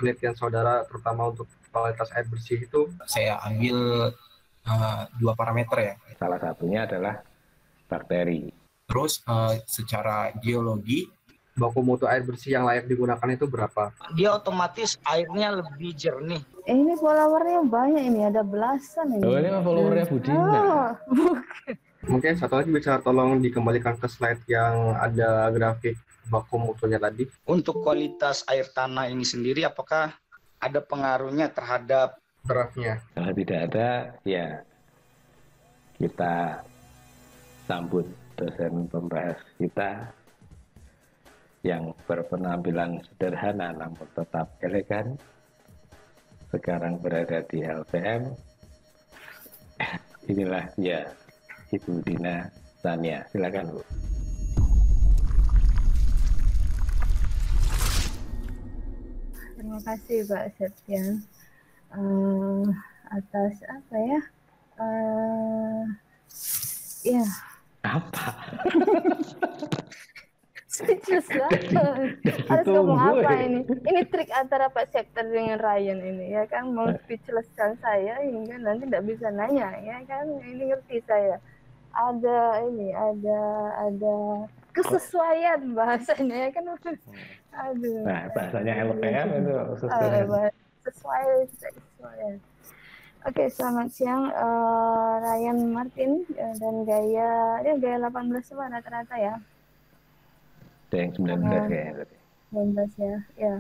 penelitian saudara, terutama untuk kualitas air bersih itu? Saya ambil dua parameter ya. Salah satunya adalah bakteri. Terus secara geologi, baku mutu air bersih yang layak digunakan itu berapa? Dia otomatis airnya lebih jernih. Ini followernya banyak, ini ada belasan ini. Oh, ini mah followernya Budina. Bukan. Mungkin satu lagi bisa tolong dikembalikan ke slide yang ada grafik baku mutunya tadi. Untuk kualitas air tanah ini sendiri, apakah ada pengaruhnya terhadap Grafnya? Kalau tidak ada, ya kita sambut dosen pembahas kita yang berpenampilan sederhana namun tetap elegan. Sekarang berada di LPM. Inilah dia, Ibu Dina Tania. Silakan, Bu. Terima kasih Pak Septian atas apa ya? Ya. Apa? Speechless banget. Harus ngomong apa ini? Ini trik antara Pak Septian dengan Ryan ini ya kan, mau speechlesskan saya hingga nanti tidak bisa nanya ya kan. Ini ngerti saya. Ada kesesuaian bahasanya ya kan. Aduh. Nah, bahasanya LPM itu sesuai. Oke, selamat siang Ryan Martin dan gaya 18 semua rata-rata ya. Ada yang 19 ya. 19 ya. Ya.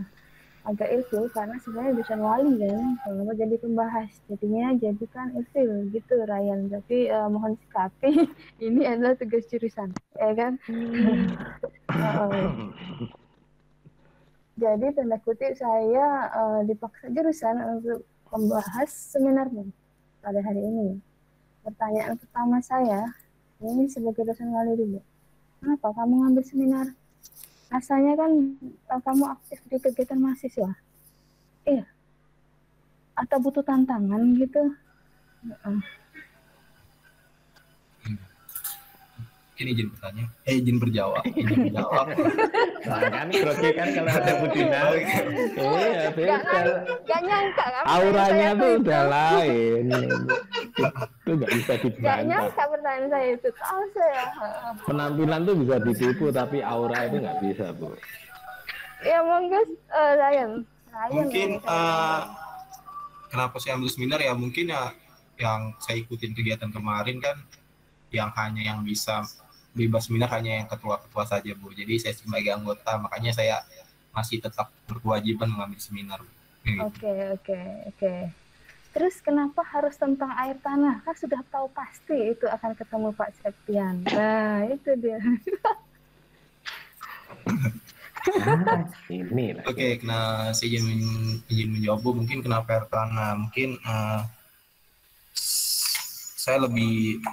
Agak ilfil karena sebenarnya dosen wali kan, kalau jadi pembahas jadinya jadikan ilfil gitu Ryan, tapi mohon sikapi ini adalah tugas jurusan ya kan. Jadi tanda kutip saya dipaksa jurusan untuk membahas seminarnya pada hari ini. Pertanyaan pertama saya ini sebagai dosen wali dulu, kenapa kamu ngambil seminar? Rasanya kan kamu aktif di kegiatan mahasiswa, iya? Atau butuh tantangan gitu? ini izin bertanya, izin berjawab. Nah, kan grogi kan kalau ada Budina. Iya, beda. Gak nyangka kan? Auranya tuh udah lain. Itu nggak bisa Gak dibantah. nyangka pertanyaan saya itu, tahu saya. Penampilan tuh bisa ditipu, tapi aura itu nggak bisa, Bu. Ya monggo Ryan. Mungkin kenapa saya ambil seminar ya, mungkin ya yang saya ikutin kegiatan kemarin kan, yang hanya yang bisa bebas seminar hanya yang ketua-ketua saja, Bu. Jadi saya sebagai anggota, makanya saya masih tetap berkewajiban mengambil seminar. Oke. Terus kenapa harus tentang air tanah? Kan sudah tahu pasti itu akan ketemu Pak Septian. Nah, itu dia. Ini lah. Oke, nah saya izin menjawab, Bu. Mungkin kenapa air tanah? Mungkin saya lebih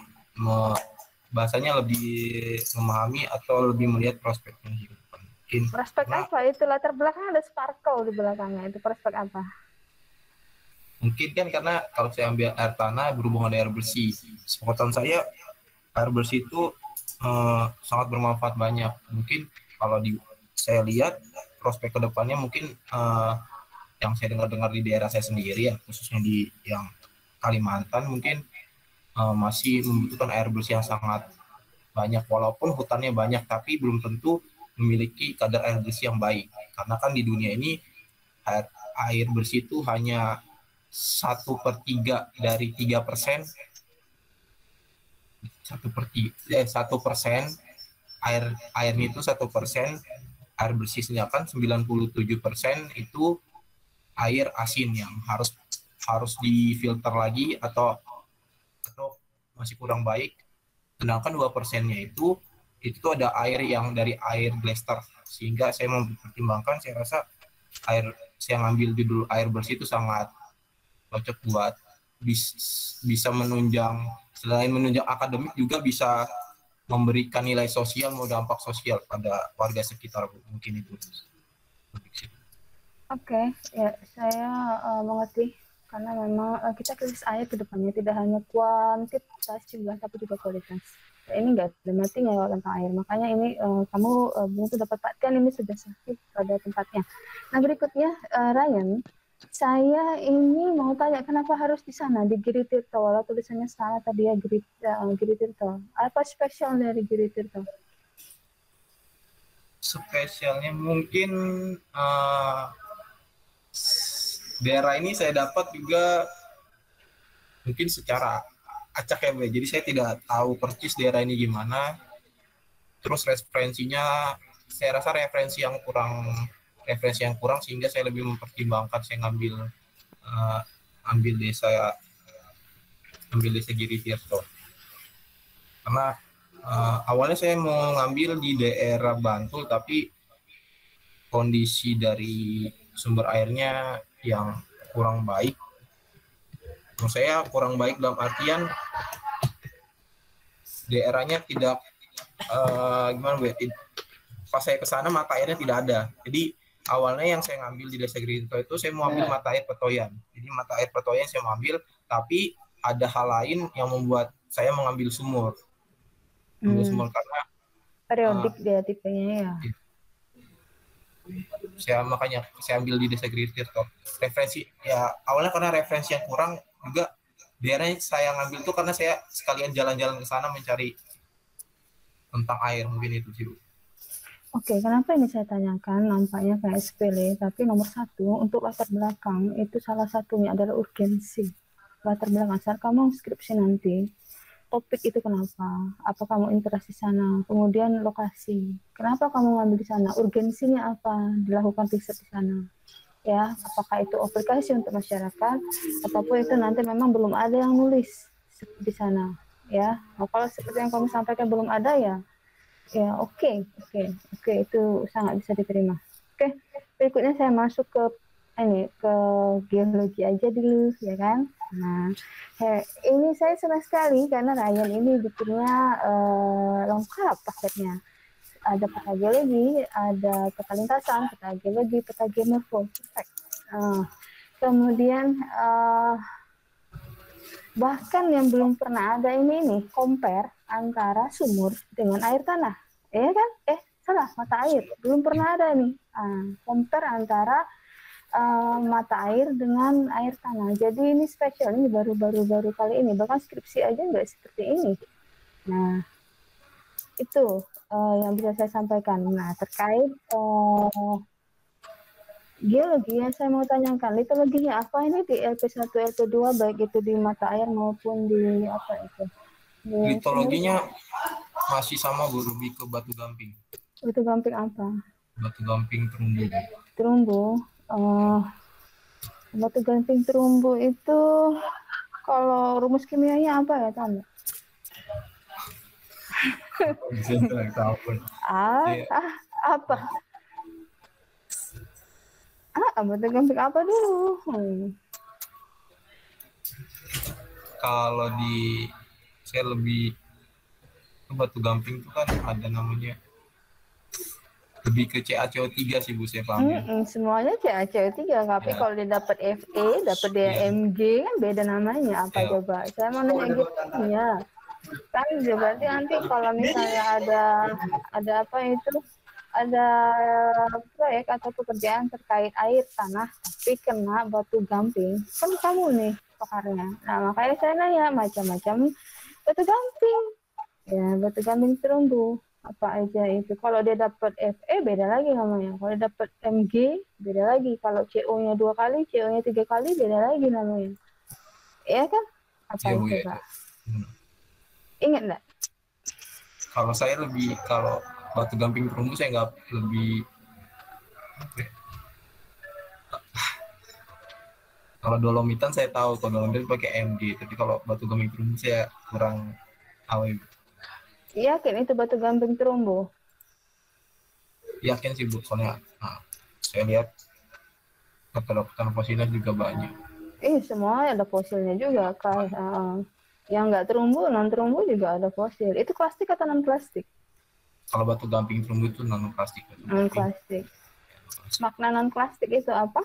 bahasanya lebih memahami atau lebih melihat prospek kehidupan. Prospek apa? Itu latar belakang ada sparkle di belakangnya. Itu prospek apa? Mungkin kan karena kalau saya ambil air tanah berhubungan dengan air bersih. Sepengetahuan saya air bersih itu sangat bermanfaat banyak. Mungkin kalau saya lihat prospek kedepannya mungkin yang saya dengar di daerah saya sendiri ya, khususnya di yang Kalimantan mungkin masih membutuhkan air bersih yang sangat banyak, walaupun hutannya banyak tapi belum tentu memiliki kadar air bersih yang baik, karena kan di dunia ini air bersih itu hanya 1/3 dari 3%, 1% airnya itu 1%, air bersih, sedangkan 97% itu air asin yang harus difilter lagi atau masih kurang baik. Sedangkan 2%-nya itu ada air yang dari air blaster, sehingga saya mempertimbangkan, saya rasa saya ngambil judul air bersih itu sangat cocok buat bisa menunjang, selain menunjang akademik juga bisa memberikan nilai sosial, mau dampak sosial pada warga sekitar. Mungkin itu. Oke, ya saya mengerti karena memang kita krisis air ke depannya tidak hanya kuantitas jumlah tapi juga kualitas. Nah, ini nggak ada matinya ya tentang air, makanya ini kamu begitu dapat perhatian ini sudah sakit pada tempatnya. Nah berikutnya Ryan, saya ini mau tanya kenapa harus di sana di Giri Tirto, walau tulisannya salah tadi ya, Giri Tirto. Apa spesial dari Giri Tirto? Spesialnya mungkin daerah ini saya dapat juga mungkin secara acak ya Bu. Jadi saya tidak tahu persis daerah ini gimana. Terus referensinya saya rasa referensi yang kurang sehingga saya lebih mempertimbangkan saya ambil desa Giri Tirto. Karena awalnya saya mau ngambil di daerah Bantul, tapi kondisi dari sumber airnya yang kurang baik. Menurut saya kurang baik dalam artian daerahnya tidak gimana Bu? Pas saya ke sana mata airnya tidak ada. Jadi awalnya yang saya ngambil di desa Gerinto itu saya mau ambil mata air Petoyan. Jadi mata air Petoyan saya mau ambil, tapi ada hal lain yang membuat saya mengambil sumur. Sumur karena periodik dia tipenya ya. Makanya saya ambil di desa Giri Tirto. Referensi ya awalnya karena referensi yang kurang, juga daerahnya saya ngambil tuh karena saya sekalian jalan-jalan ke sana mencari tentang air, mungkin itu sih Bu. Oke, kenapa ini saya tanyakan nampaknya kayak sepele, tapi nomor satu untuk latar belakang itu salah satunya adalah urgensi. Latar belakang saat kamu skripsi nanti, topik itu kenapa? Apa kamu interest di sana? Kemudian lokasi. Kenapa kamu ngambil di sana? Urgensinya apa? Dilakukan riset di sana. Ya, apakah itu aplikasi untuk masyarakat ataupun itu nanti memang belum ada yang nulis di sana, ya. Nah, kalau seperti yang kamu sampaikan belum ada ya oke, itu sangat bisa diterima. Oke, berikutnya saya masuk ke geologi aja dulu ya kan. Nah, ini saya senang sekali karena Ryan ini bikinnya lengkap paketnya. Ada peta geologi, ada peta lintasan, peta geologi, peta geomorfo, perfect. Kemudian bahkan yang belum pernah ada ini nih, compare antara sumur dengan air tanah, ya kan? Salah, mata air belum pernah ada nih. Compare antara mata air dengan air tanah. Jadi ini spesial, ini baru kali ini. Bahkan skripsi aja nggak seperti ini. Nah, itu yang bisa saya sampaikan. Nah, terkait geologi yang saya mau tanyakan, litologinya apa ini di LP1, LP2, baik itu di mata air maupun di apa itu? Litologinya masih sama Bu, lebih ke batu gamping. Batu gamping apa? Batu gamping terumbu. Terumbu. Batu gamping terumbu itu kalau rumus kimianya apa ya, tahu? Apa? Batu gamping apa dulu? Kalau saya lebih ke batu gamping itu kan ada namanya lebih ke CaCO3 sih Bu, saya pahamnya. Semuanya CaCO3, tapi kalau dia dapat Fe, dapat DMG kan beda namanya. Apa coba? Saya mau nanya gitu ya. Kan berarti nanti kalau misalnya ada apa itu, ada proyek atau pekerjaan terkait air tanah tapi kena batu gamping, kan kamu nih pakarnya. Nah makanya saya nanya macam-macam batu gamping, ya batu gamping terumbu apa aja itu. Kalau dia dapat Fe beda lagi namanya, kalau dia dapat Mg beda lagi, kalau CO-nya 2 kali, CO-nya 3 kali beda lagi namanya, ya kan? Apa Ya, itu Bu, Pak? Ingat nggak? Kalau saya lebih, kalau batu gamping terumbu saya nggak lebih. Kalau dolomitan saya tahu, kalau dolomitan pakai Mg, tapi kalau batu gamping terumbu saya kurang tahu. Yakin itu batu gamping terumbu? Yakin sih Bu, soalnya saya lihat kata-kata fosilnya juga banyak. Semua ada fosilnya juga kan. Yang nggak terumbu, non terumbu juga ada fosil. Itu plastik atau non plastik? Kalau batu gamping terumbu itu non plastik. Non plastik. Makna non plastik itu apa?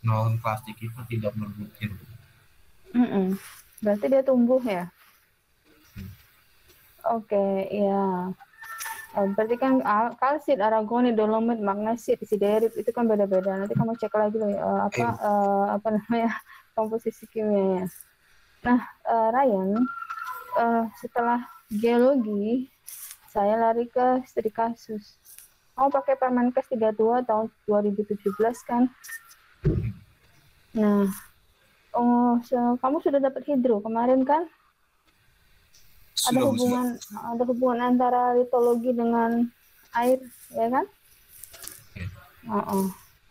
non plastik itu tidak berbutir. Berarti dia tumbuh ya? Oke, ya. Berarti kan kalsit, aragoni, dolomit, magnesit, siderit itu kan beda-beda. Nanti kamu cek lagi loh apa namanya komposisi kimianya. Nah, Ryan, setelah geologi, saya lari ke studi kasus. Kamu pakai Permenkes 32 tahun 2017 kan? Nah, kamu sudah dapat hidro kemarin kan? Ada hubungan antara litologi dengan air, ya kan?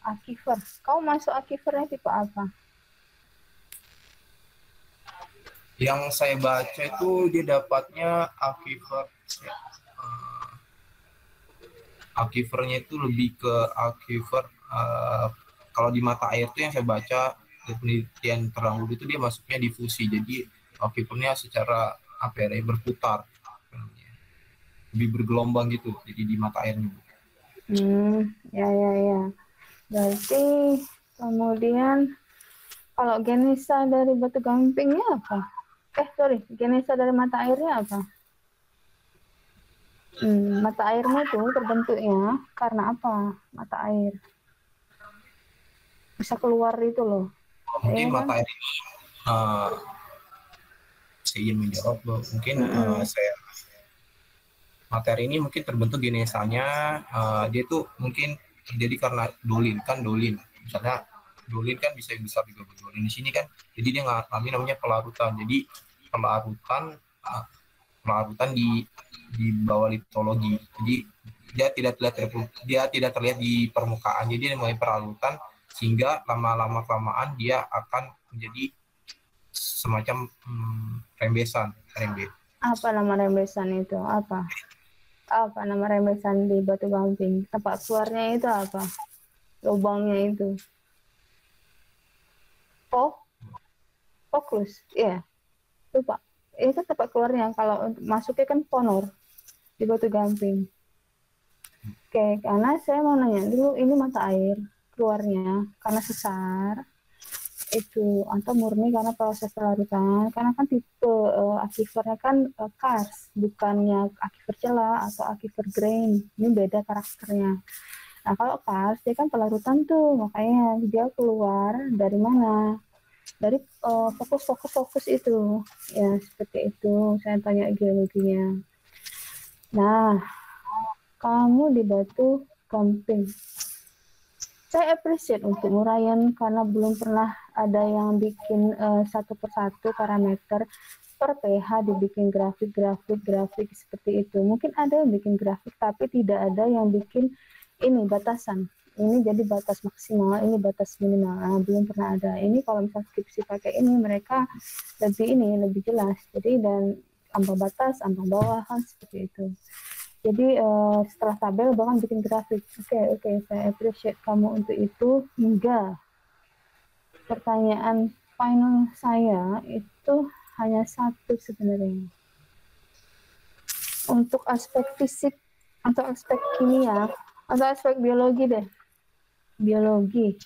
Aquifer. Kamu masuk aquifernya tipe apa? Yang saya baca itu dia dapatnya aquifernya itu lebih ke aquifer. Kalau di mata air itu yang saya baca penelitian terdahulu itu dia masuknya difusi. Jadi aquifernya secara berputar, lebih bergelombang gitu. Jadi di mata airnya. Ya. Berarti kemudian kalau genesa dari batu gampingnya apa? Genesa dari mata airnya apa? Mata airnya tuh terbentuknya karena apa? Mata air bisa keluar itu loh. Mungkin mata air ini saya ingin menjawab loh. Mungkin materi ini mungkin terbentuk genesanya dia tuh mungkin terjadi karena dolin. Misalnya dolin kan bisa besar juga dolin di sini kan. Jadi dia ngalami namanya pelarutan. Jadi pelarutan di bawah litologi. Jadi dia tidak terlihat di permukaan. Jadi dia mulai pelarutan sehingga lama-lama kelamaan dia akan menjadi semacam rembesan. Apa nama rembesan itu? Apa nama rembesan di batu gamping? Tempat keluarnya itu apa? Lubangnya itu? Fokus, ya. Lupa. Itu tempat keluarnya. Kalau untuk masuknya kan ponor di batu gamping. Oke, karena saya mau nanya dulu, ini mata air keluarnya karena sesar itu atau murni karena proses pelarutan, karena kan tipe aquifernya kan karst, bukannya aquifer celah atau aquifer grain, ini beda karakternya. Nah kalau karst dia kan pelarutan tuh, makanya dia keluar dari mana, dari fokus itu ya, seperti itu saya tanya geologinya. Nah kamu di batu gamping, saya appreciate untuk Murayan karena belum pernah ada yang bikin satu persatu parameter per pH dibikin grafik seperti itu. Mungkin ada yang bikin grafik tapi tidak ada yang bikin ini batasan. Ini jadi batas maksimal, ini batas minimal. Nah, belum pernah ada. Ini kalau misalnya skripsi pakai ini mereka lebih jelas. Jadi dan ambang batas, ambang bawah kan seperti itu. Jadi setelah tabel bahkan bikin grafik. Oke, saya appreciate kamu untuk itu. Hingga pertanyaan final saya itu hanya satu sebenarnya. Untuk aspek fisik, atau aspek kimia, atau aspek biologi deh. Biologi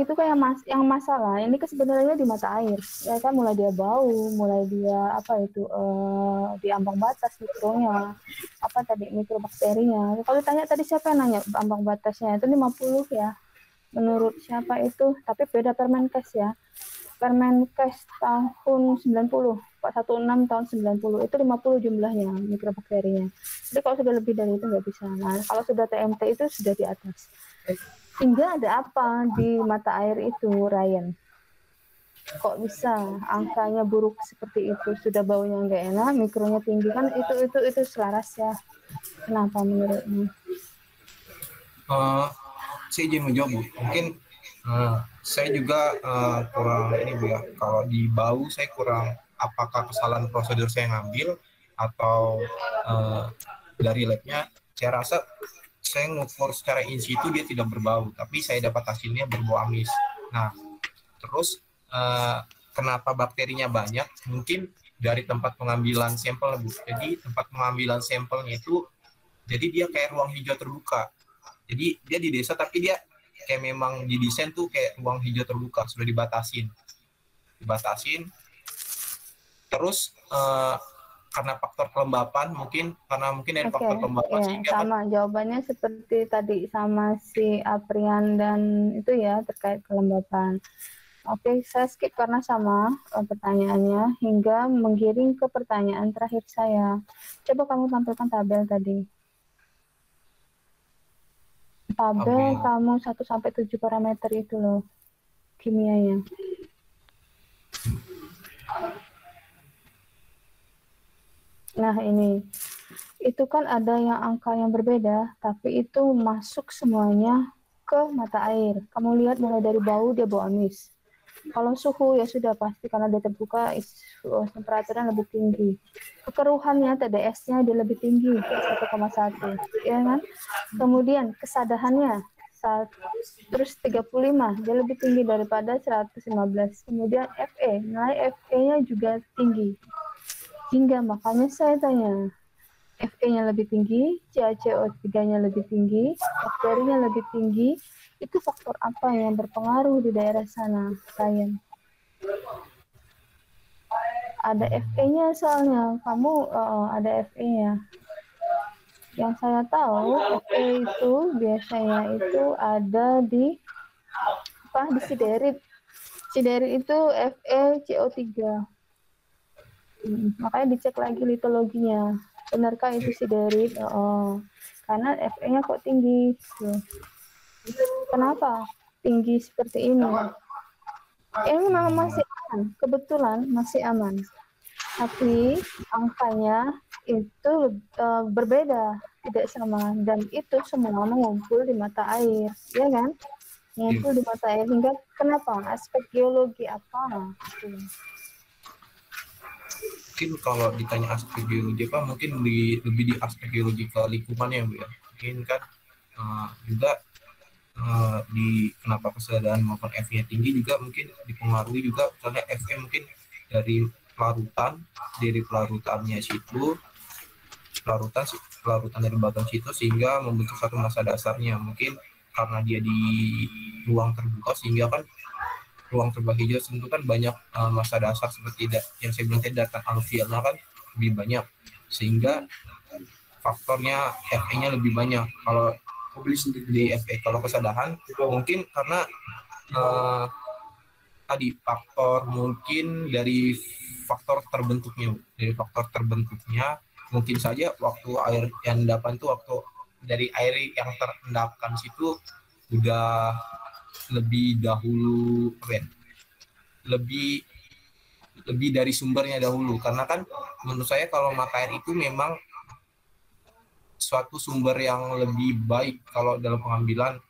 itu kan yang masalah. Ini kan sebenarnya di mata air. Ya kan mulai dia bau, mulai dia di ambang batas mikronya. Apa tadi mikrobakterinya. Kalau tanya tadi siapa yang nanya ambang batasnya? Itu 50 ya. Menurut siapa itu? Tapi beda Permenkes ya. Permenkes tahun 90, 416 tahun 90 itu 50 jumlahnya mikrobakterinya. Jadi kalau sudah lebih dari itu nggak bisa. Nah, kalau sudah TMT itu sudah di atas. Hingga ada apa di mata air itu, Ryan? Kok bisa angkanya buruk seperti itu? Sudah baunya nggak enak, mikronya tinggi kan itu selaras ya? Kenapa menurutmu? Saya ingin menjawab, mungkin saya juga kurang ini Bu ya. Kalau di bau saya kurang, apakah kesalahan prosedur saya ngambil atau dari labnya. Saya rasa saya ngukur secara in situ dia tidak berbau, tapi saya dapat hasilnya berbau amis. Nah, terus kenapa bakterinya banyak? Mungkin dari tempat pengambilan sampel, Bu. Jadi tempat pengambilan sampelnya itu, jadi dia kayak ruang hijau terbuka. Jadi dia di desa, tapi dia kayak memang didesain tuh kayak ruang hijau terbuka, sudah dibatasin. Terus karena faktor kelembapan mungkin dari Oke, faktor kelembapan ya, sehingga kan sama jawabannya seperti tadi sama si Aprian dan itu ya terkait kelembapan. Oke, saya skip karena sama pertanyaannya hingga menggiring ke pertanyaan terakhir saya. Coba kamu tampilkan tabel tadi. Tabel kamu 1 sampai 7 parameter itu loh kimianya. Nah, ini. Itu kan ada yang angka yang berbeda, tapi itu masuk semuanya ke mata air. Kamu lihat mulai dari bau, dia bau amis. Kalau suhu ya sudah pasti karena dia terbuka, temperaturnya lebih tinggi. Kekeruhannya, TDS-nya dia lebih tinggi, 1,1, ya kan? Kemudian kesadahannya, terus 35, dia lebih tinggi daripada 115. Kemudian Fe, nilai Fe-nya juga tinggi. Hingga makanya saya tanya, Fe-nya lebih tinggi, CaCO3-nya lebih tinggi, bakterinya lebih tinggi, itu faktor apa yang berpengaruh di daerah sana, Ryan? Ada Fe-nya soalnya, kamu ada Fe-nya. Yang saya tahu, Fe itu biasanya itu ada di siderit. Siderit itu FeCO3. Makanya dicek lagi litologinya. Benarkah itu siderit? Karena Fe-nya kok tinggi. Kenapa tinggi seperti ini? Ini memang masih aman, kebetulan masih aman. Tapi angkanya itu berbeda, tidak sama. Dan itu semua mengumpul di mata air, ya kan? Mengumpul di mata air. Hingga kenapa? Aspek geologi apa? Mungkin kalau ditanya aspek geologi apa, mungkin lebih di aspek geologi ke lingkungannya, Bu ya. Mungkin kan juga di kenapa kesadaran maupun F-nya tinggi juga mungkin dipengaruhi juga misalnya F-nya mungkin dari pelarutannya situ, pelarutan dari batuan situ sehingga membentuk satu massa dasarnya. Mungkin karena dia di ruang terbuka sehingga kan ruang terbuka hijau tentu kan banyak massa dasar seperti yang saya bilang tadi, datan aluvialnya kan lebih banyak sehingga faktornya Fe-nya lebih banyak. Kalau di Fe, kalau kesadaran mungkin karena tadi faktor mungkin dari faktor terbentuknya mungkin saja waktu air yang endapan tuh waktu dari air yang terendapkan situ udah lebih dahulu lebih dari sumbernya dahulu, karena kan menurut saya kalau mata air itu memang suatu sumber yang lebih baik kalau dalam pengambilan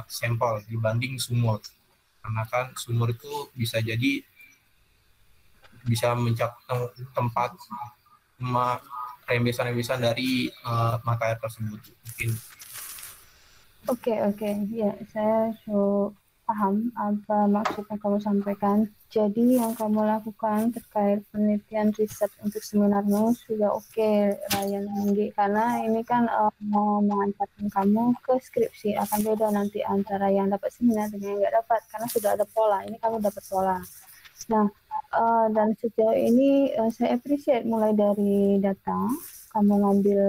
sampel dibanding sumur, karena kan sumur itu bisa jadi bisa mencapai tempat rembesan-rembesan dari mata air tersebut mungkin. Oke, ya saya paham apa maksud yang kamu sampaikan. Jadi yang kamu lakukan terkait penelitian riset untuk seminarmu sudah oke, Ryan Minggi, karena ini kan mau mengantarkan kamu ke skripsi, akan beda nanti antara yang dapat seminar dengan yang nggak dapat, karena sudah ada pola. Ini kamu dapat pola. Nah, dan sejauh ini saya appreciate mulai dari data, kamu ngambil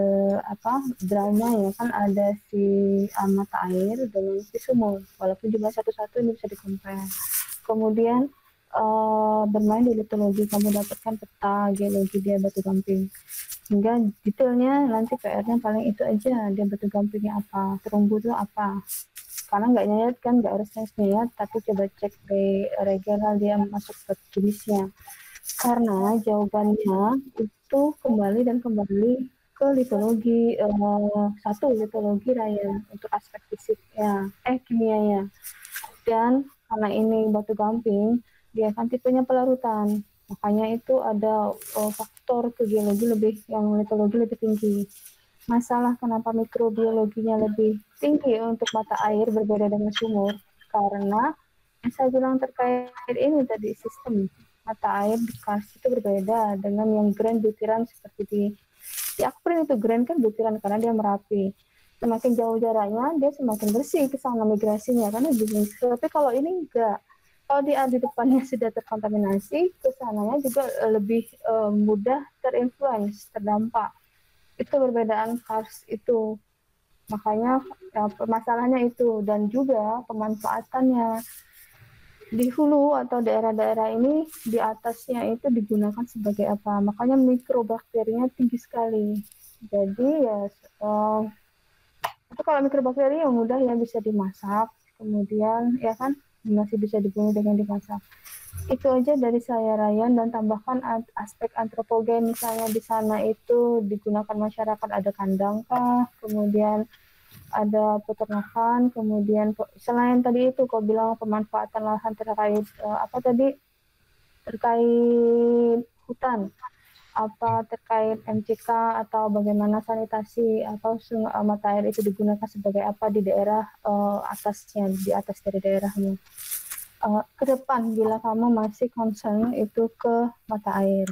drama ya kan ada si mata air dengan si sumur, walaupun jumlah satu-satu ini bisa dikompare. Kemudian bermain di litologi, kamu dapatkan peta geologi dia batu gamping, hingga detailnya nanti PR-nya paling itu aja, dia batu gampingnya apa, terumbu itu apa, karena nggak nyayat kan, nggak harus nyayat, tapi coba cek di regional dia masuk ke jenisnya, karena jawabannya itu kembali ke litologi litologi Ryan untuk aspek fisiknya, kimianya. Dan karena ini batu gamping, dia kan tipenya pelarutan, makanya itu ada faktor ke geologi yang litologi lebih tinggi. Masalah kenapa mikrobiologinya lebih tinggi untuk mata air berbeda dengan sumur, karena yang saya bilang terkait ini tadi, sistem mata air di karst itu berbeda dengan yang grain butiran seperti di Akprin itu grain kan butiran karena dia merapi. semakin jauh jaraknya dia semakin bersih ke sana migrasinya karena begini. Tapi kalau ini enggak, kalau di depannya sudah terkontaminasi, ke sananya juga lebih mudah terinfluence, terdampak. Itu perbedaan cars itu. Makanya ya, masalahnya itu, dan juga pemanfaatannya di hulu atau daerah-daerah ini di atasnya itu digunakan sebagai apa? Makanya mikrobakterinya tinggi sekali. Jadi ya itu kalau mikrobakteri yang mudah ya bisa dimasak, kemudian ya kan masih bisa dibunuh dengan dimasak. Itu aja dari saya Ryan, dan tambahkan aspek antropogen, misalnya di sana itu digunakan masyarakat, ada kandang kah, kemudian ada peternakan, kemudian selain tadi itu kau bilang pemanfaatan lahan terkait apa tadi, terkait hutan, apa terkait MCK atau bagaimana sanitasi atau mata air itu digunakan sebagai apa di daerah atasnya, di atas dari daerahmu. Ke depan bila kamu masih concern itu ke mata air.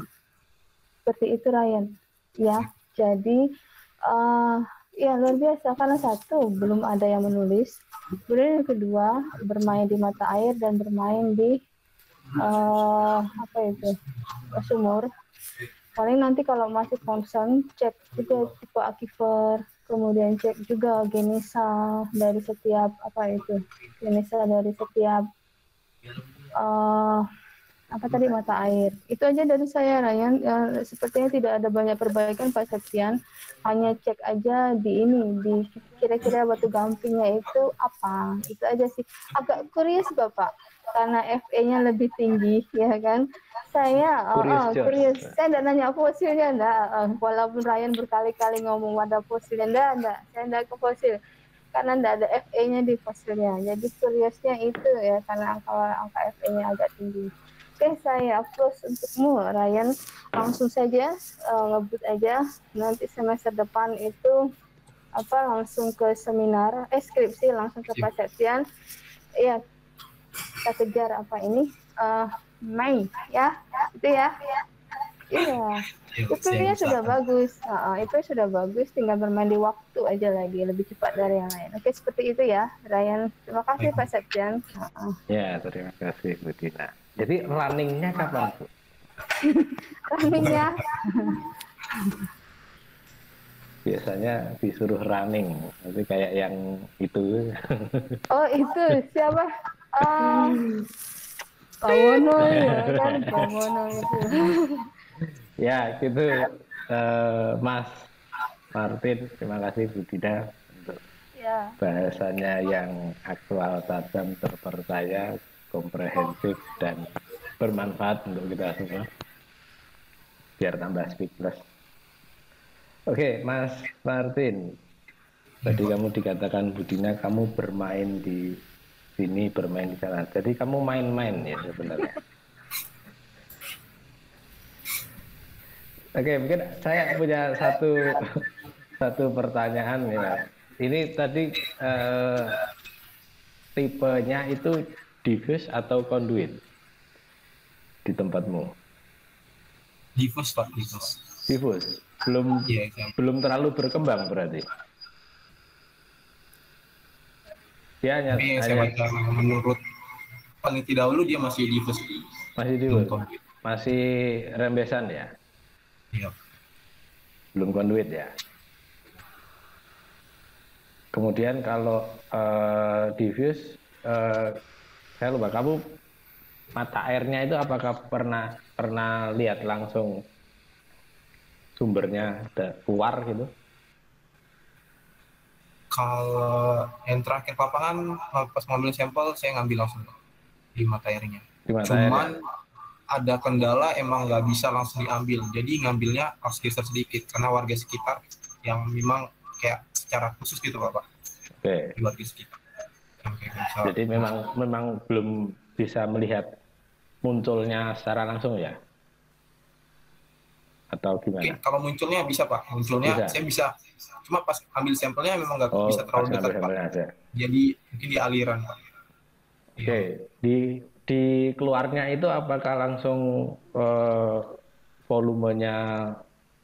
Seperti itu Ryan. Ya, jadi ya luar biasa karena satu belum ada yang menulis, kemudian yang kedua bermain di mata air dan bermain di apa itu sumur. Paling nanti kalau masih concern cek juga tipe aquifer, kemudian cek juga genesa dari setiap apa itu, genesa dari setiap apa tadi mata air. Itu aja dari saya Ryan. Sepertinya tidak ada banyak perbaikan Pak Septian, hanya cek aja di ini, di kira-kira batu gampingnya itu apa. Itu aja sih. Agak curious Bapak karena FE-nya lebih tinggi ya kan. Saya curious. Saya tidak nanya fosilnya enggak, walaupun Ryan berkali-kali ngomong ada fosilnya enggak. Saya enggak ke fosil karena tidak ada FE-nya di fosilnya. Jadi curiousnya itu ya karena angka FE-nya agak tinggi. Oke, saya approach untukmu, Ryan. Langsung saja ngebut aja. Nanti semester depan itu apa langsung ke seminar, skripsi langsung ke Pak Septian. Iya, kita kejar apa ini Mei, ya, itu ya. Iya, itu sudah bagus. Itu sudah bagus. Tinggal bermain di waktu aja lagi, lebih cepat dari yang lain. Oke, seperti itu ya, Ryan. Terima kasih Pak Septian. Ya, terima kasih Bu Dina. Jadi runningnya kapan Bu? Runningnya biasanya disuruh running, tapi kayak yang itu. Oh itu siapa? Pak Wono ya kan, Pak Wono itu. Ya gitu, Mas Martin, terima kasih Bu Dina untuk bahasanya yang aktual, tajam, terpercaya, komprehensif dan bermanfaat untuk kita semua biar tambah speak plus. Oke, Mas Martin, tadi kamu dikatakan Bu Dina kamu bermain di sini, bermain di sana, jadi kamu main-main ya sebenarnya. Oke, mungkin saya punya satu pertanyaan ya. Ini tadi tipenya itu diffuse atau conduit di tempatmu? Diffuse Pak, diffuse. Diffuse. Belum terlalu berkembang berarti. Ya, hanya menurut peneliti dahulu dia masih diffuse. Masih diffuse. Masih rembesan ya? Iya. Belum conduit ya. Kemudian kalau diffuse, saya lupa, kamu mata airnya itu apakah pernah lihat langsung sumbernya keluar gitu? Kalau yang terakhir papangan pas ngambil sampel saya ngambil langsung di mata airnya. Cuman ada kendala emang nggak bisa langsung diambil, jadi ngambilnya harus geser sedikit karena warga sekitar yang memang kayak secara khusus gitu Bapak. Oke. Di warga sekitar. Jadi memang belum bisa melihat munculnya secara langsung ya? Atau gimana? Oke, kalau munculnya bisa Pak, munculnya bisa. Saya bisa. Cuma pas ambil sampelnya memang nggak bisa terlalu dekat Pak. Aja. Jadi mungkin di aliran Pak. Oke, di keluarnya itu apakah langsung volumenya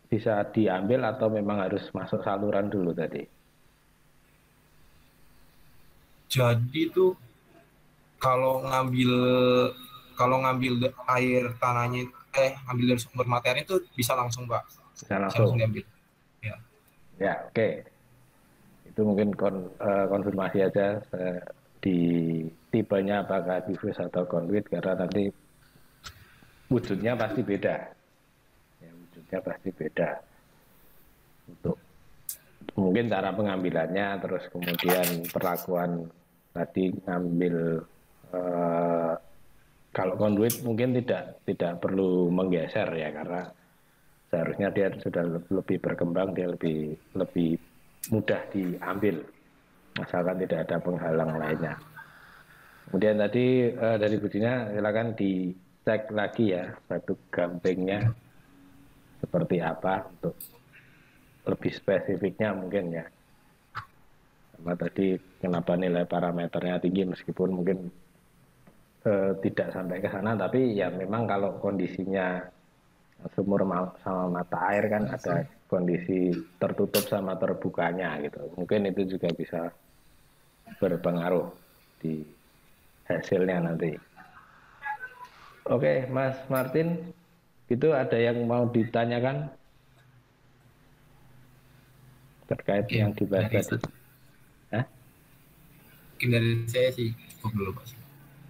bisa diambil atau memang harus masuk saluran dulu tadi? Jadi tuh kalau ngambil air tanahnya ambil dari sumber materi itu bisa langsung Pak. Bisa Bisa langsung langsung. diambil. Ya. Ya, oke. Itu mungkin konfirmasi aja di tipenya apakah diffuse atau conduit, karena nanti wujudnya pasti beda. Ya, wujudnya pasti beda. Untuk mungkin cara pengambilannya, terus kemudian perlakuan tadi ngambil kalau conduit mungkin tidak perlu menggeser ya, karena seharusnya dia sudah lebih berkembang, dia lebih mudah diambil asalkan tidak ada penghalang lainnya. Kemudian tadi dari Budina silakan dicek lagi ya batu gampingnya seperti apa untuk lebih spesifiknya mungkin ya. Sama tadi kenapa nilai parameternya tinggi meskipun mungkin tidak sampai ke sana, tapi ya memang kalau kondisinya sumur sama mata air kan ada kondisi tertutup sama terbukanya gitu. Mungkin itu juga bisa berpengaruh di hasilnya nanti. Oke, Mas Martin, itu ada yang mau ditanyakan terkait yang dibahas tadi? Hah? Mungkin dari saya sih cukup dulu Pak.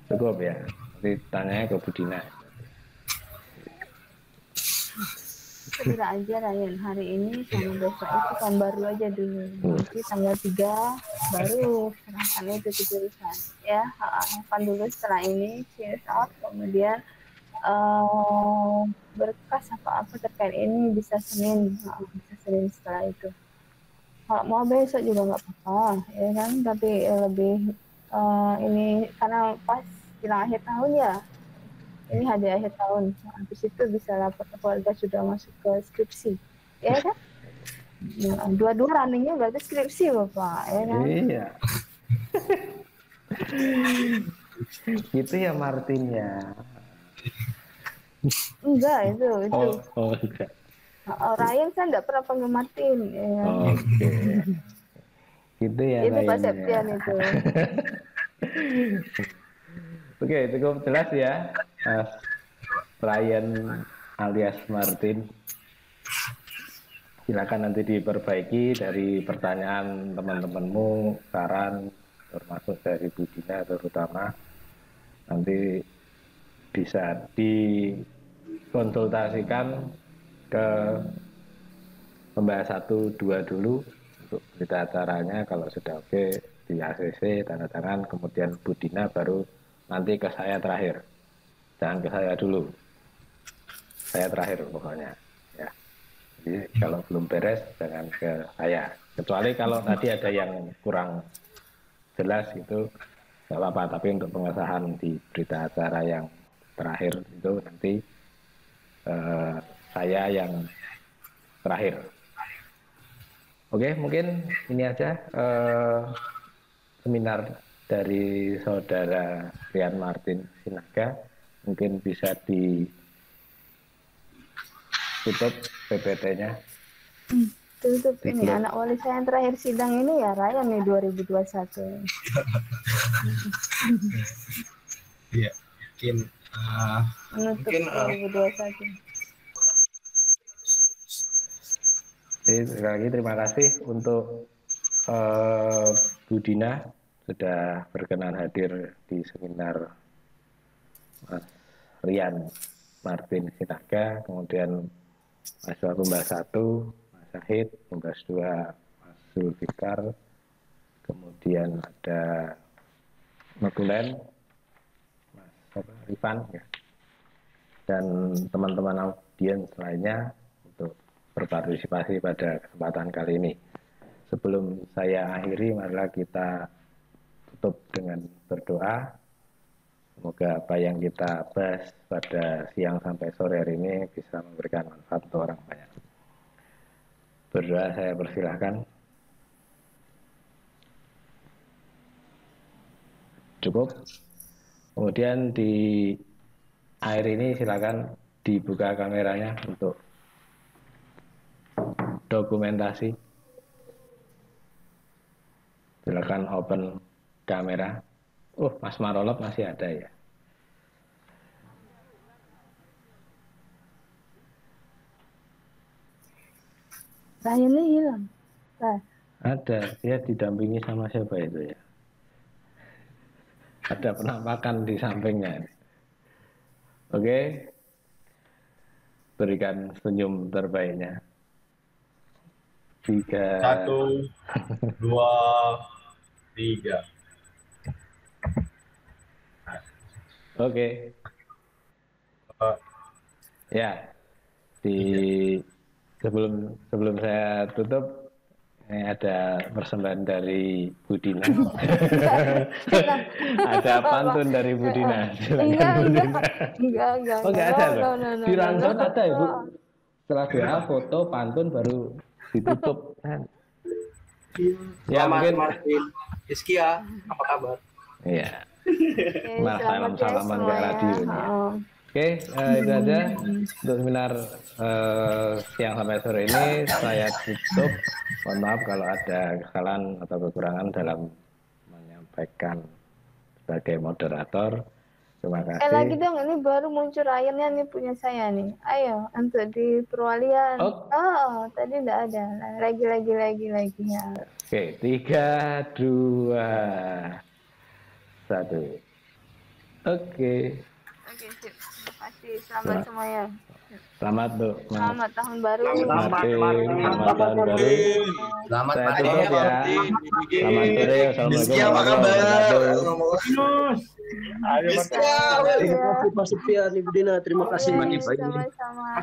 Cukup ya, nanti tanya ke Budina. Segera aja Ryan, hari ini sama besok itu kan baru aja dulu. Nanti tanggal 3 baru serahkan itu ke jurusan. Ya, akan dulu setelah ini cheers out, kemudian berkas apa-apa terkait ini bisa Senin setelah itu. Kalau mau besok juga nggak apa-apa, ya kan? Tapi lebih ini karena pas bilang akhir tahun ya. Ini hadiah akhir tahun. Habis itu bisa lapor ke keluarga sudah masuk ke skripsi, ya kan? Dua-dua runningnya berarti skripsi Bapak, ya kan? Iya. Gitu ya Martin ya. Enggak itu. Enggak. Ryan kan enggak pernah panggil Martin. Ya. Oke. Gitu ya. Itu Pak Septian itu. Oke, cukup jelas ya, Mas Ryan alias Martin. Silakan nanti diperbaiki dari pertanyaan teman-temanmu, saran termasuk dari Budina terutama. Nanti bisa dikonsultasikan ke pembahas 1, 2 dulu untuk berita acaranya. Kalau sudah oke di ACC tanda tangan, kemudian Budina baru nanti ke saya terakhir. Jangan ke saya dulu, saya terakhir pokoknya ya. Jadi kalau belum beres jangan ke saya, kecuali kalau tadi ada yang kurang jelas itu nggak apa-apa, tapi untuk pengesahan di berita acara yang terakhir itu nanti saya yang terakhir. Oke, mungkin ini aja seminar dari saudara Ryan Martin Sinaga. Mungkin bisa ditutup PPT-nya. Tutup ini anak wali saya yang terakhir sidang ini ya Ryan nih 2021. Iya, mungkin 2021. Jadi sekali lagi terima kasih untuk Budina sudah berkenan hadir di seminar Mas Ryan Martin Sinaga, kemudian mahasiswa pembahas 1 Mas Syahid, pembahas 2 Mas Zulfikar, kemudian ada Notulen Mas Rifan ya, dan teman-teman audiens lainnya untuk berpartisipasi pada kesempatan kali ini. Sebelum saya akhiri, marilah kita tutup dengan berdoa. Semoga apa yang kita bahas pada siang sampai sore hari ini bisa memberikan manfaat untuk orang banyak. Berdoa saya persilahkan. Cukup. Kemudian di akhir ini silakan dibuka kameranya untuk dokumentasi. Silakan open kamera. Mas Marolop masih ada ya. Ryannya hilang. Ada, dia didampingi sama siapa itu ya? Ada penampakan di sampingnya. Oke, berikan senyum terbaiknya. 3, 1, 2, 3. Oke. Ya, sebelum saya tutup, ini ada persembahan dari Bu Dina. Ada pantun dari Bu Dina. Enggak. Oh, enggak ada, Pak. Di Rangkot ada, Ibu. Setelah doa, foto, pantun, baru ditutup. Ya, mungkin Martin. Rizkia, apa kabar? Iya. Salam-salaman ke radio ini. Oke, itu aja untuk seminar siang sampai sore ini. Saya tutup. Mohon maaf kalau ada kesalahan atau kekurangan dalam menyampaikan sebagai moderator. Terima kasih. Lagi dong, ini baru muncul airnya nih punya saya nih. Ayo, untuk di perwalian. Oh, tadi enggak ada. Lagi ya. Oke, 3, 2, 1. Oke, sip. Terima kasih. Selamat semuanya. Selamat, Bu. Selamat tahun baru. Selamat tahun baru. Selamat Saya pagi tutup ya. Selamat sore. Assalamualaikum warahmatullahi wabarakatuh. Terima kasih Pak Septian, Ibu Dina. Terima kasih. Sama-sama. Ya.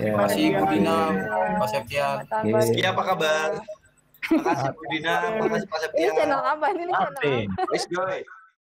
Terima kasih Bu Dina, Pak Septian. Rizky, apa kabar? Terima kasih Bu Dina, terima kasih Pak Septian. Ini channel apa? Ini channel apa? Let's go.